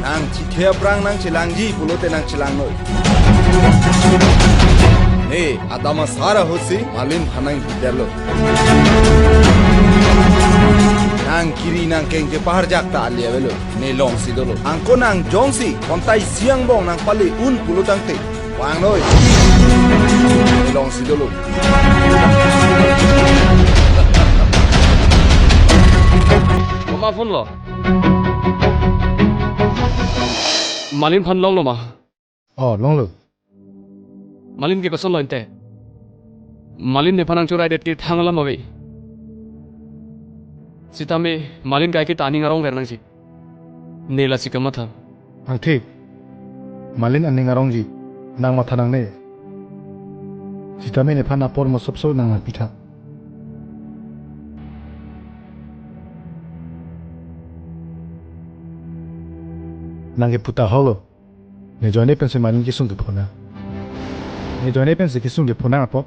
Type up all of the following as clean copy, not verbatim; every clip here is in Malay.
nang cikhe prang nang cilangji pulote nang cilang noi ne adama sara hosi malin hanang bidalo nang kiri nang kengke pahar jakta alia velo ne long sidolo angko nang jongsi kontai siang bong nang pali un pulutang te wang noi ne long sidolo Mama phone lo Malin phan long lo ma long lo Malin ke koson lo inte Malin ne phanang churai det ki thangala ma ve Sita me Malin kai ki tani ngarong ver nang si Nela si kama tha ang thik malin aning arong ji nang matha nang ne sitame ne phana por mo sop so nang pitha nang ke puta holo ne joine pense malin ki sung ke phona ne joine pense ki sung ke phona apo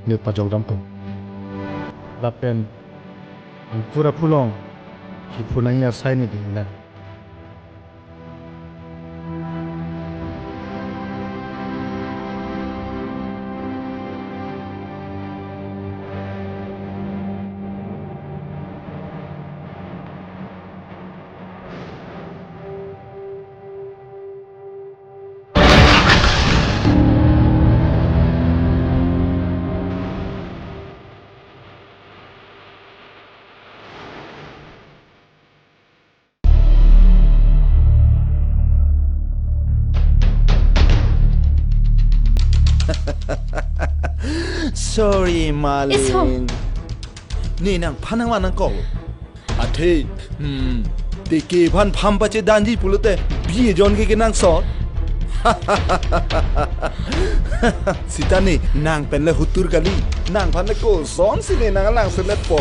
ne pa jog dam ko la pen pura pulong ki phona ya sai ni din na Sorry, Malin. Ni nang panang manang ko. Ate, de ke pan pham pache danji pulute biye jon ke nang so. Sita ni nang pen le hutur kali. Nang pan ko son sine nang lang selet po.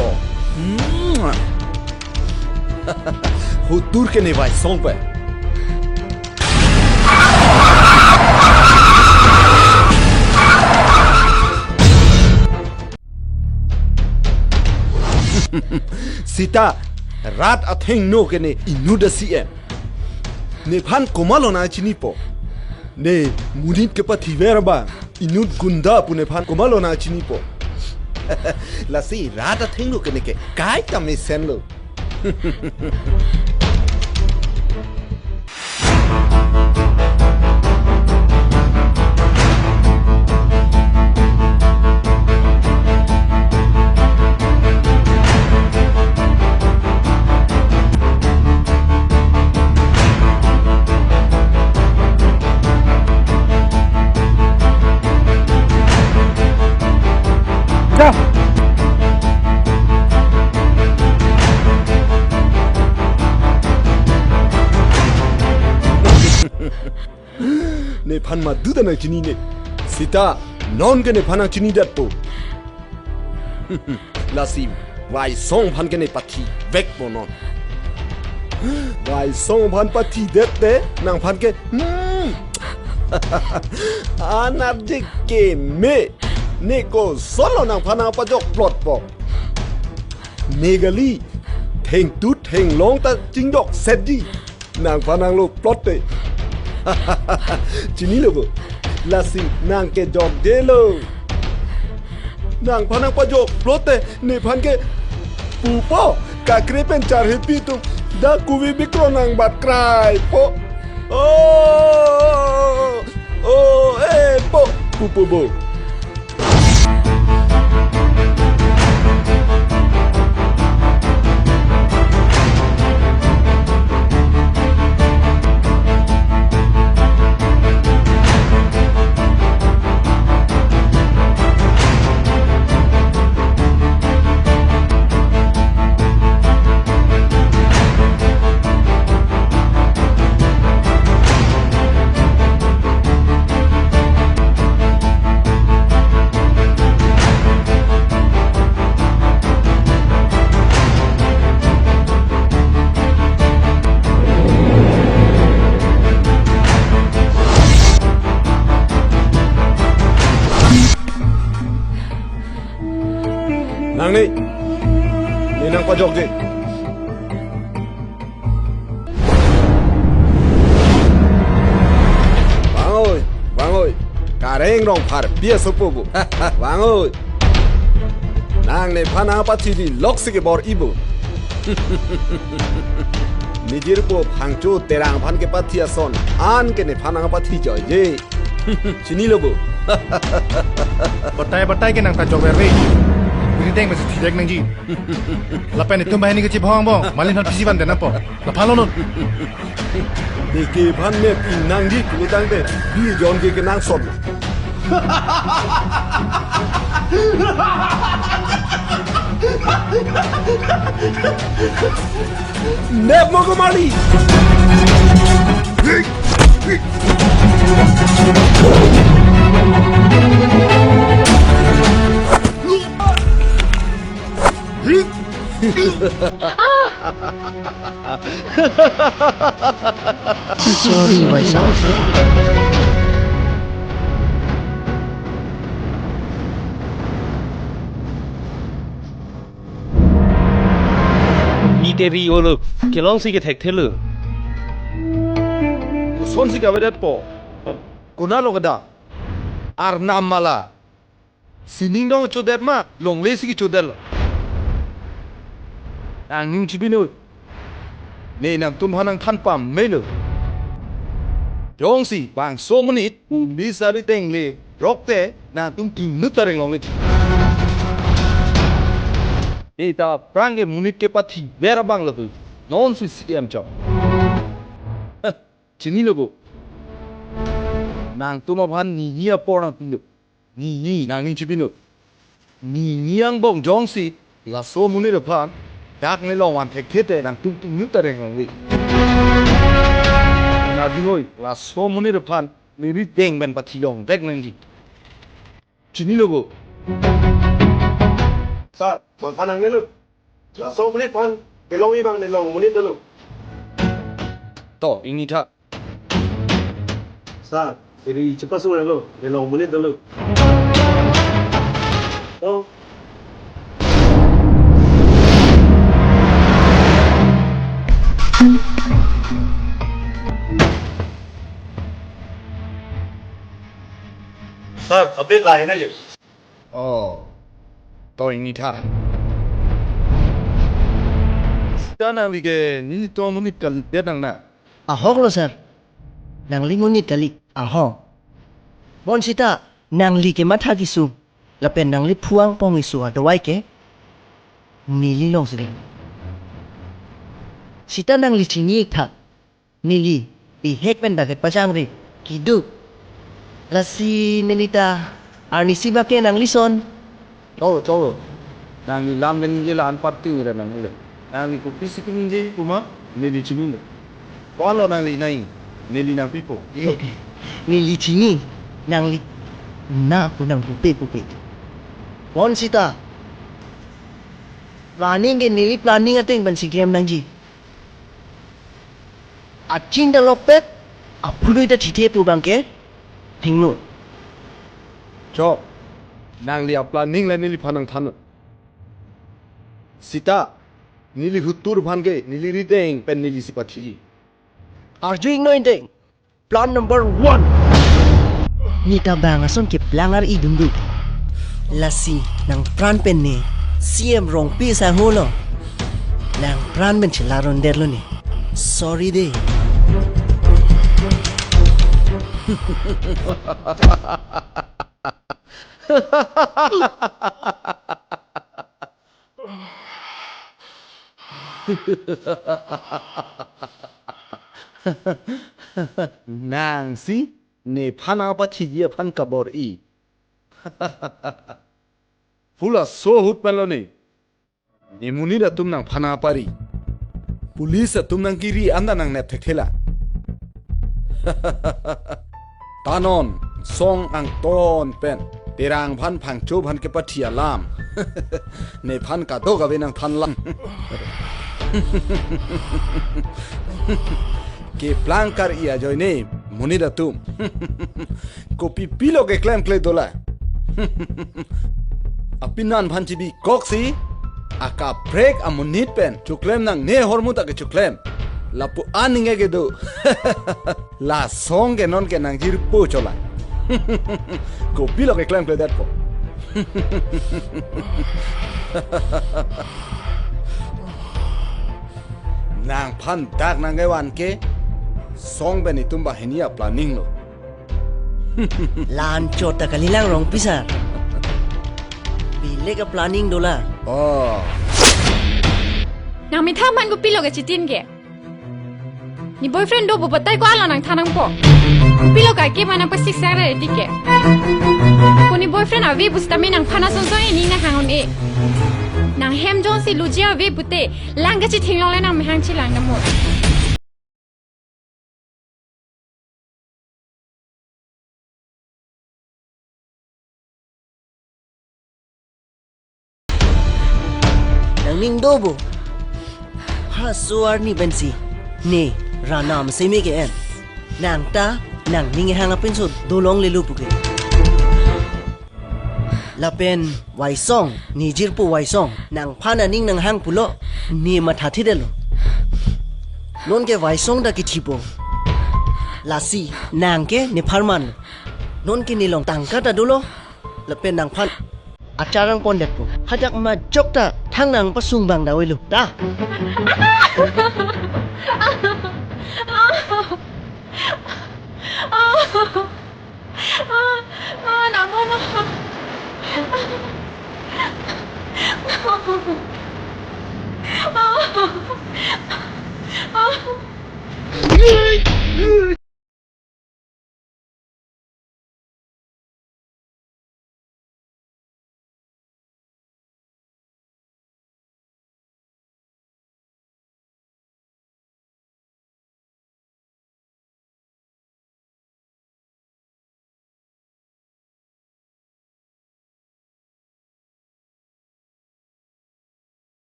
Hutur ke ne vai song pe. Sita rat atheng no ke ne inuda si ne phan komalo na chini po ne munit ke pathi vera ba inud gunda pu ne phan komalo na chini po la si rat atheng no ke ne ke kai ta me sen lo ne phan ma du da na chini ne sita non ke ne phana chini dat po la si vai song phan ke ne pathi vek po non vai song phan pathi det te nang phan ke anarjik ke me ne ko solo nang phana pa jok plot po ne gali theng tu theng long ta jing jok set di nang phanang lo plot te Chini lo la si nang ke jog de lo nang phanang pa jok plote ne phan ke pu po ka krepen char happy tu da kuwi bikro nang bat krai po po pu bo nang ni nang pa jok je reng rong par bia sopobu wangoy nang ne phana pathi di lok se ke bor ibu nijir po phangchu terang phan ke pathi ason an ke ne phana pathi joy je chini lobu Batai ke nang ta jog berbe. Ini teng masih tidak nang ji. Lapan itu bahani ke cipong bong. Malin hal pisi ban denapo. Lapan lonon. de ke phan me pi nang di ku tang de bi jon ke nang sot Nep mo ko mali Sorry, Vaisa. Iteri olo kelong si ke thek thelu son si ka vedet po kuna lo kada ar nam mala sining dong chodet ma long le si ki chodel ang ning chibinu ne nam tum hanang than pam me lo jong si bang so munit bi sa ri teng le rok te na tum ting nu tareng long le Ita prange munit ke pathi vera bang lo non si CM cho chini logo nang tuma bhan ni nia porang pindu ni nang ni chibinu ni niang bong jong si la so munit de phan dak ne lo wan thek thete nang tum tum nu tareng long le na di hoi la so munit de phan mi ri teng ben pathi long dek nang ji chini logo Sa, panang ni lu. So menit pan, belong ni bang, belong menit dulu. to ini tha Sa, jadi cepat semua lu, belong menit dulu. Oh. Sir, update lain aja. oh to ini tha Dana wige ni to munit kal de nang na Ahok lo, sir. Nang lingon ni tali. Ahok. Bon sita, nang li ke matha kisu. Lapen nang li puang pong isu adawai ke. Nili long sini. Sita nang li chini ikta. Nili. I hek pen dake pasang ri. Kidu. Lasi nelita. Arnisi ba ke nang lison. to nang ni lam ben je lan patti re nang le nang ni ku pisi kin je kuma ne di chimin ko lo nang li nai ne li nang pipo Nili chini. Nang li. Na ku nang pupe. Bon sita. Planning ke nili planning ating ban si game nang ji. Achin da lopet. Apulu ita chite tu bang ke. Hinglo. cho nang li planning le ni li phanang than sita ni li hutur bhan ge ni li riteng pen ni li sipathi Arjuing no indeng. Plan number 1. Nita bang ason ke plangar idundu. Lasi nang pran pen ni. CM rong pi sa holo. Nang pran ben chilaron derlo ni. Sorry de. nang si ne phana pathi ye phan kabor I Pula so hut pelo ni ni muni da tum nang phana pari police tum nang kiri anda nang ne thekela tanon song ang ton pen terang phan phang chu phan ke pathi alam ne phan ka do ga benang than lam ke plan kar ia joine muni da tum kopi pilo ke claim kle dola apinan phan chibi koksi aka break amunit pen chuklem nang ne hormu ta ke chuklem lapu aninge ke do la song ke non ke nang jir po chola Ko bilo ke claim ke that po. Nang phan dak nang ngai wan ke song beni tumba henia planning lo. Lan chota kalilang rong pisar. Bile ka planning dola. Oh. Nang mi tha man ko pilo ke chitin ke. Ni boyfriend do bo batai ko ala nang thanang po. Pilo ka ke mana pa sik sara edike. Ko ni boyfriend avi bustami nang phana son son ni na hangon e. Nang hem jon si lujia avi bute langa chi thinglong le nang mi hang chi lang na mo. Nang ning dobo. Ha suar ni bensi. Ne ranam semi ke en. Nang ta nang ning hang apin so dolong le lupu ke. Lapen waisong ni jirpu waisong nang phana ning nang hang pulo ni mathathi delo. Non ke waisong da ki thipo. Lasi nang ke ni pharman. Non ke ni long tangka ta dolo. Lapen nang phan acarang pondet po. Hajak ma jokta thang nang pasung bang da welu. Da.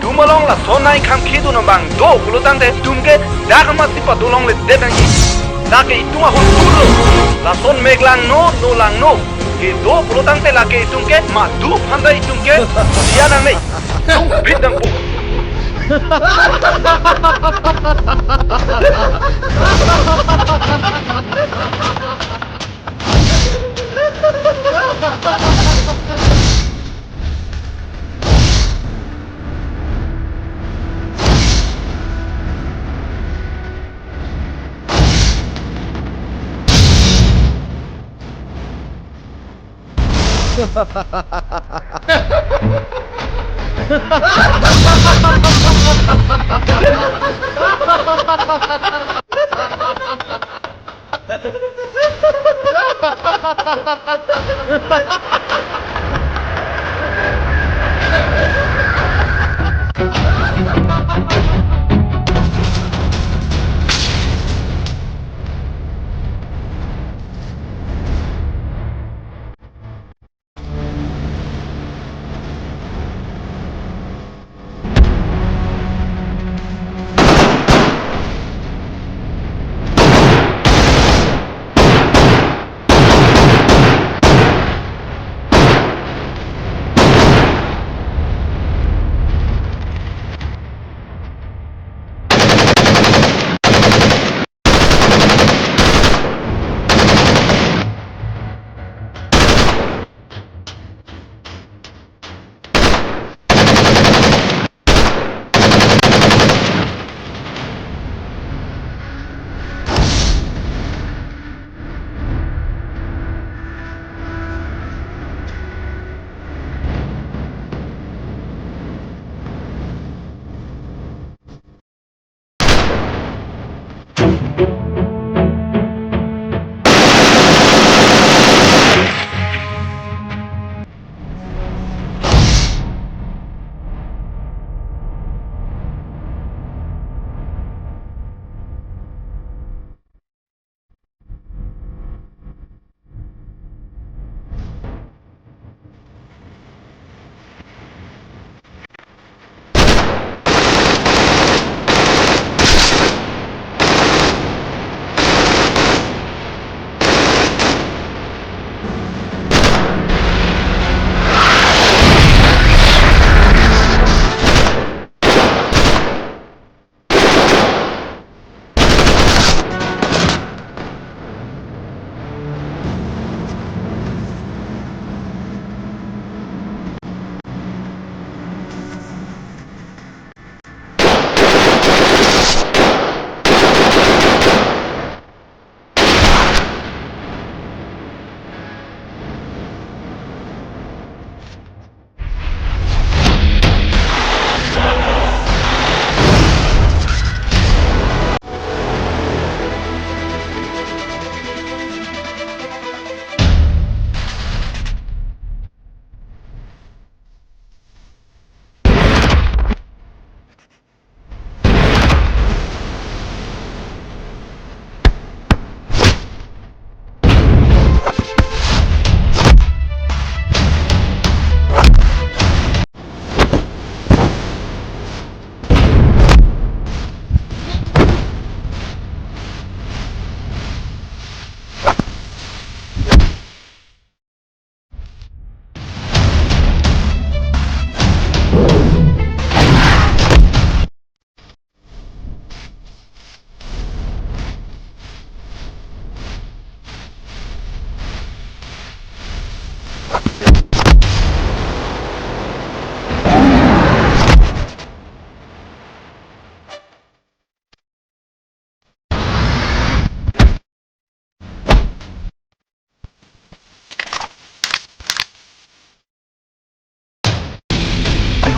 Dumalong la sonai kham khidu no bang do kulutang de tumke dagma sipa dolong le dedangi lake ituma hon tulu la son meglang no lang no ke do kulutang te lake itumke ma du phanda itumke dia nang nei tum bidang pu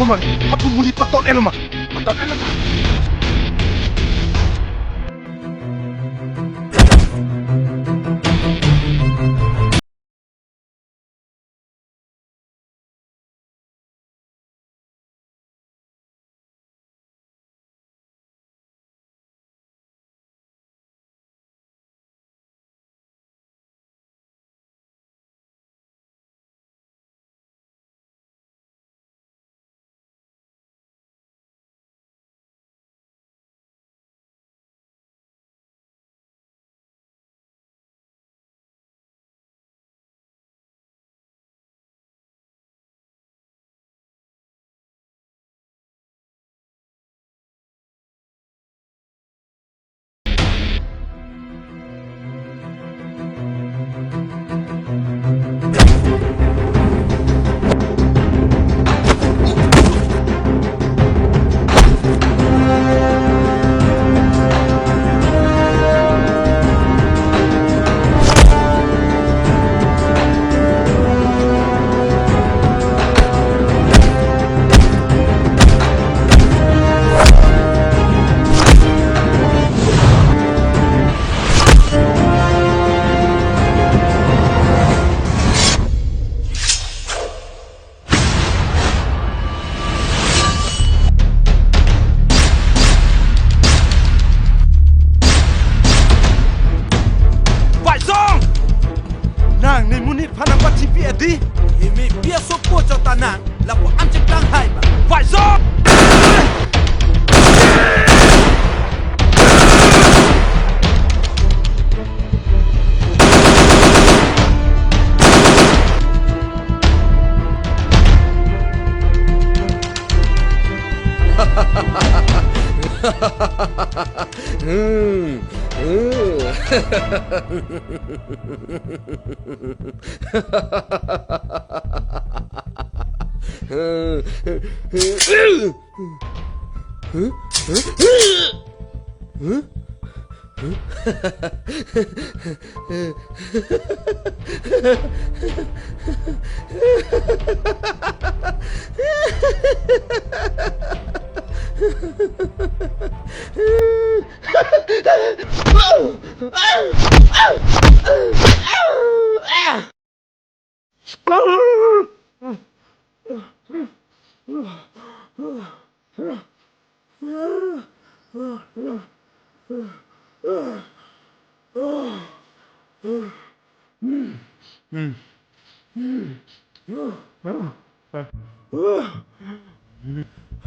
mak, aku muli patot mak. Patot mak. Nang ni munit panang pati piadi, imi biar sopo jauh tanang, lapu anjing tang hai ma. Faizal!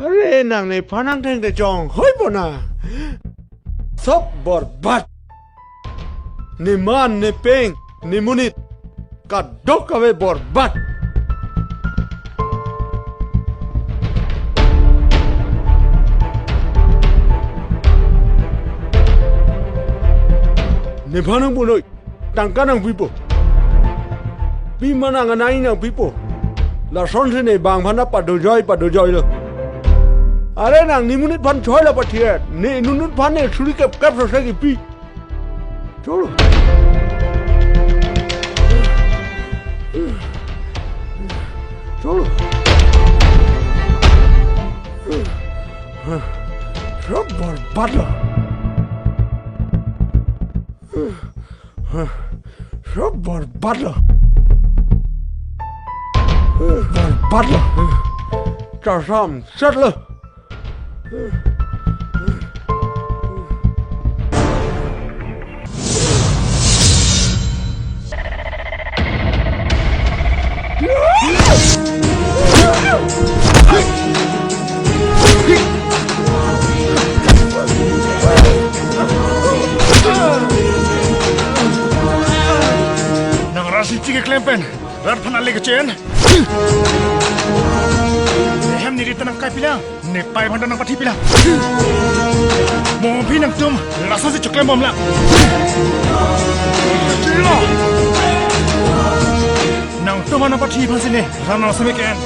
Hare nang ni panang teng de jong hoi bona. Sop borbat. Ni man ni peng ni munit kadok kawe borbat. Ni panang bunoi tangkanang pipo. Pi mana nganai nang pipo. La son se ne bang phana padojoi lo. Are nang ni munit phan choi la pathia ne nunut phan ne suri kap so se pi. Cholo. Cholo. Sab borbat lo. Sab borbat lo. Borbat lo. Cha sam set lo. Nang rasi cike klempen, rar phana le chen. Hem ni ritanang kai pilang, ne pai bhanda nang pathi pilang. Mo bhi nang tum rasa se choklem bom la. Chilo. Nang tum nang pathi bhan se ne, ran rasa me ken.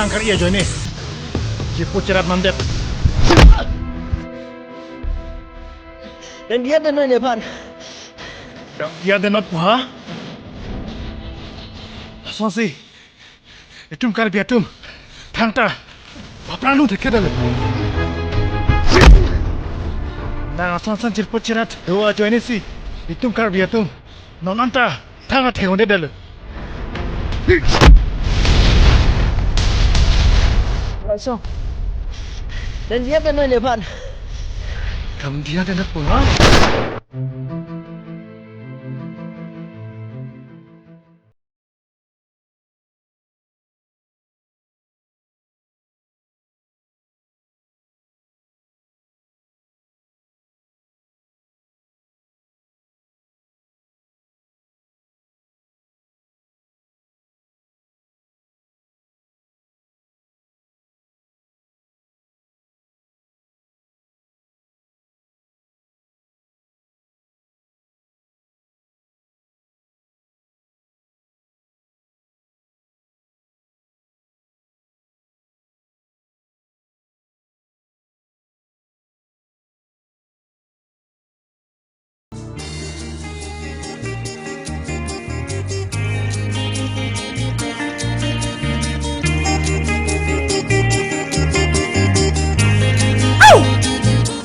tangkar iya join ni. Cipu cerat mandep. Dan dia dan noy Nepal. Dia ada not puha. Sonsi. Itum kar biatum. Thangta. Bapran lu theke dale. Na sonsan cipu cerat. Dua join ni si. Itum kar biatum. Nonanta. Thanga theng de dale. So. Dan dia dan noy Nepal. Kamu dia ada not puha.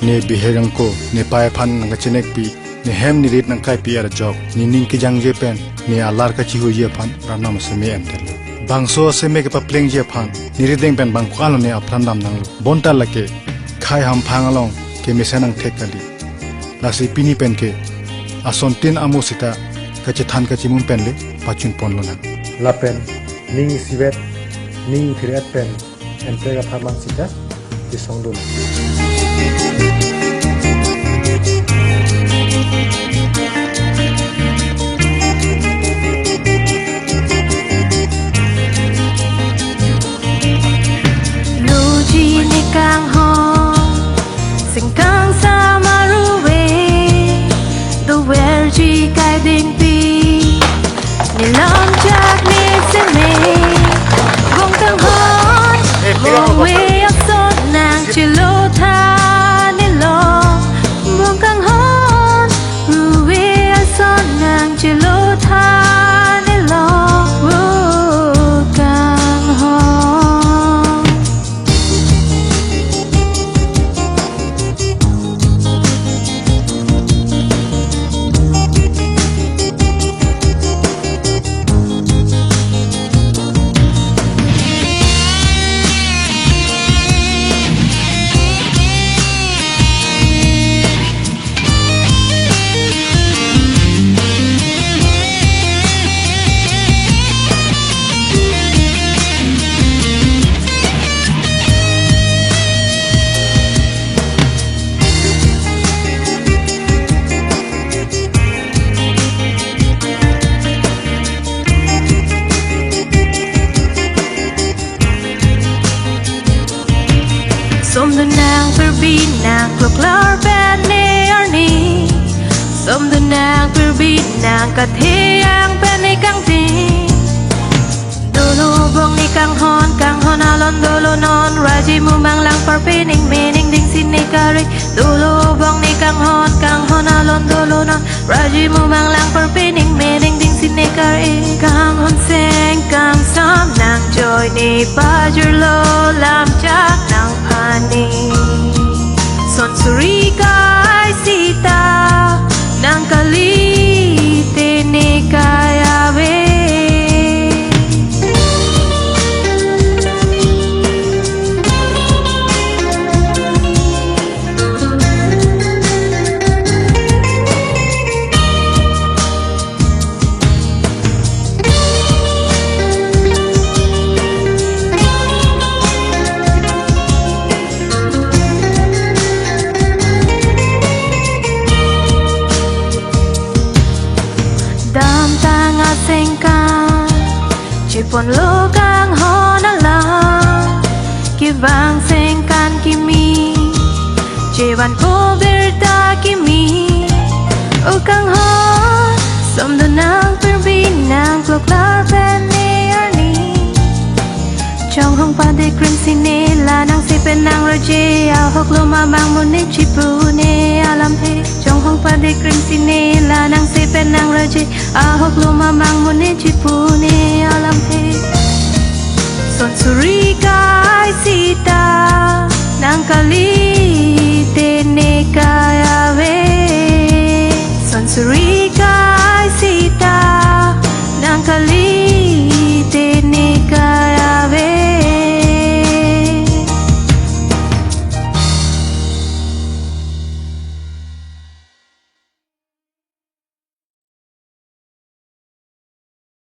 Ne biherang ko ne pai phan nang chenek pi ne hem ni rit nang kai pi ar jok ni ning ki jang je pen ne alar ka chi hu je phan rana ma se me em tel bangso se me ke pa pleng je phan ni ri deng pen bang kwalo ne apran dam nang bon ta lake khai ham phang along ke me senang thek kali la si pini pen ke ason tin amo sita ka che than ka chi mun pen le pachun pon lo na la pen ning sivet ning phirat pen en te ga phamang sita ti song do na Kang hong sing kang sa maruwe the where ji kai ding pi ni lam jak ni se me gong kang hon gong we yak sot nang chi lo tha ni lo gong kang hon ruwe yak sot nang chi lo tha ni lo kang hon Som du nang förbi nang kloklar ben ner ni Som du nang förbi nang katheyang ben ni kang tin Dolo bong ni kang hon alon dolo non Raji mumang lang parpining mening ding sinikari Dolo bong ni kang hon alon dolo non Raji mumang lang parpining mening ding sinikari Kang hon seng kang sam nang joy ni pajurlo lam chak nang pani Son suri kai sita nang kali tene kaya we Pon lo kang hon ala Kivang sengkan kimi Jewan po berta kimi O kang hon Som do nang perbinang kloklar pen ni arni Trong hong pa de krim sine la nang se pen nang roje a hok lo ma bang mon ne chipu ne alam he Trong hong pa de krim sine la nang se pen nang roje a hok lo ma bang mon ne chipu ne alam he Son suri kai sita nang kali